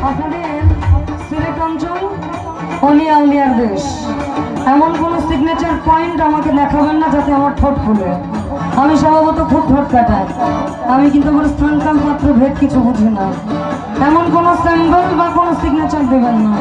আপনাদের সিলেট অঞ্চল অলিয়া উলিয়ার দেশ, এমন কোনো সিগনেচার পয়েন্ট আমাকে দেখাবেন না যাতে আমার ঠোঁট ফুলে। আমি স্বভাবত খুব ঠোঁট কাটাই, আমি কিন্তু আমার স্থানকাল মাত্র ভেদ কিছু বুঝি না। এমন কোনো সিম্বল বা কোনো সিগনেচার দেবেন না।